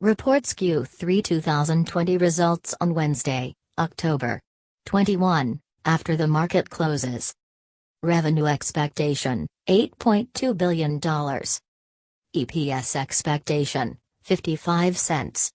Reports Q3 2020 results on Wednesday, October 21, after the market closes. Revenue expectation, $8.2 billion. EPS expectation, 55 cents.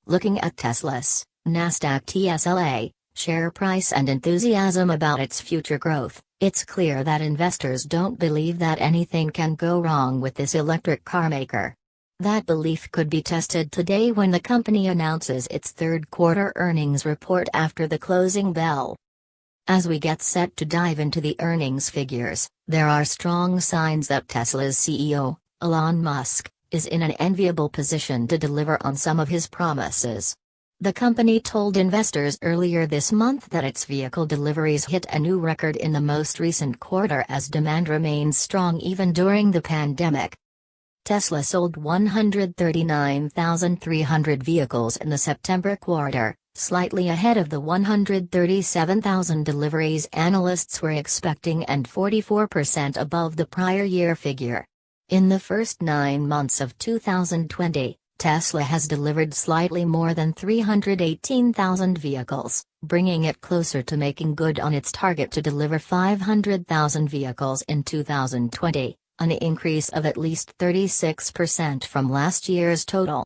Looking at Tesla's Nasdaq TSLA share price and enthusiasm about its future growth, it's clear that investors don't believe that anything can go wrong with this electric car maker. That belief could be tested today when the company announces its third quarter earnings report after the closing bell. As we get set to dive into the earnings figures, there are strong signs that Tesla's CEO, Elon Musk, is in an enviable position to deliver on some of his promises. The company told investors earlier this month that its vehicle deliveries hit a new record in the most recent quarter as demand remains strong even during the pandemic. Tesla sold 139,300 vehicles in the September quarter, slightly ahead of the 137,000 deliveries analysts were expecting and 44% above the prior year figure. In the first 9 months of 2020, Tesla has delivered slightly more than 318,000 vehicles, bringing it closer to making good on its target to deliver 500,000 vehicles in 2020, an increase of at least 36% from last year's total.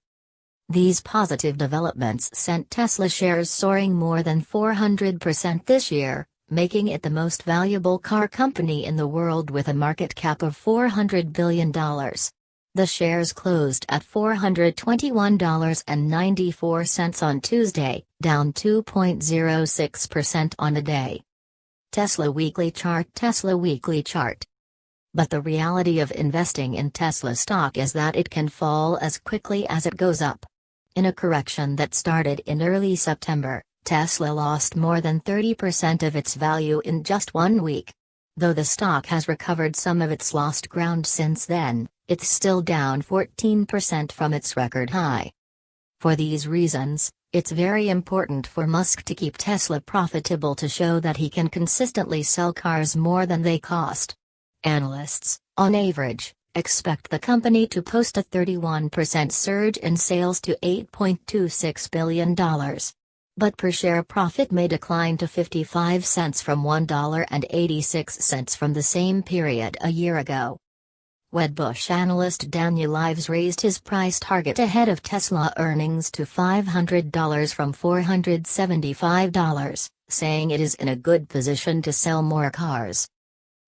These positive developments sent Tesla shares soaring more than 400% this year, making it the most valuable car company in the world with a market cap of $400 billion. The shares closed at $421.94 on Tuesday, down 2.06% on the day. Tesla Weekly Chart. But the reality of investing in Tesla stock is that it can fall as quickly as it goes up. In a correction that started in early September, Tesla lost more than 30% of its value in just 1 week. Though the stock has recovered some of its lost ground since then, it's still down 14% from its record high. For these reasons, it's very important for Musk to keep Tesla profitable to show that he can consistently sell cars more than they cost. Analysts, on average, expect the company to post a 31% surge in sales to $8.26 billion. But per share profit may decline to 55 cents from $1.86 from the same period a year ago. Wedbush analyst Daniel Ives raised his price target ahead of Tesla earnings to $500 from $475, saying it is in a good position to sell more cars.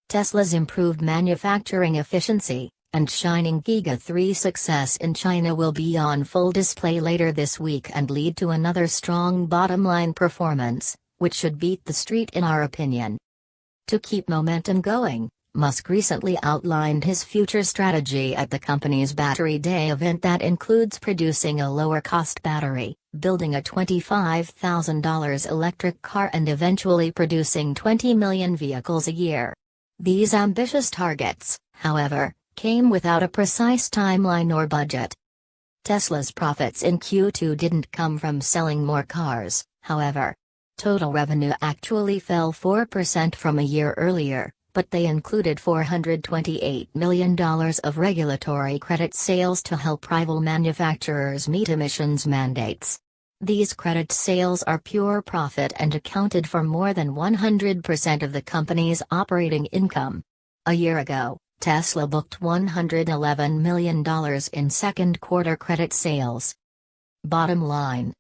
Tesla's improved manufacturing efficiency and shining Giga 3 success in China will be on full display later this week and lead to another strong bottom-line performance, which should beat the street in our opinion. To keep momentum going, Musk recently outlined his future strategy at the company's Battery Day event that includes producing a lower-cost battery, building a $25,000 electric car and eventually producing 20 million vehicles a year. These ambitious targets, however, came without a precise timeline or budget. Tesla's profits in Q2 didn't come from selling more cars, however. Total revenue actually fell 4% from a year earlier, but they included $428 million of regulatory credit sales to help rival manufacturers meet emissions mandates. These credit sales are pure profit and accounted for more than 100% of the company's operating income. A year ago, Tesla booked $111 million in second quarter credit sales. Bottom line.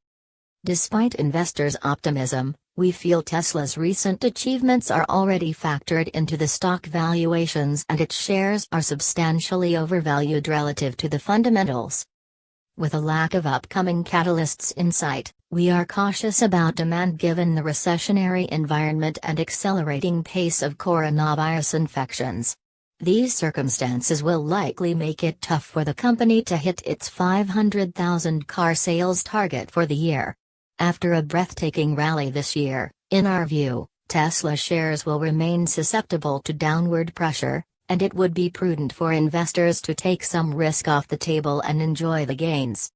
Despite investors' optimism, we feel Tesla's recent achievements are already factored into the stock valuations and its shares are substantially overvalued relative to the fundamentals. With a lack of upcoming catalysts in sight, we are cautious about demand given the recessionary environment and accelerating pace of coronavirus infections. These circumstances will likely make it tough for the company to hit its 500,000 car sales target for the year. After a breathtaking rally this year, in our view, Tesla shares will remain susceptible to downward pressure, and it would be prudent for investors to take some risk off the table and enjoy the gains.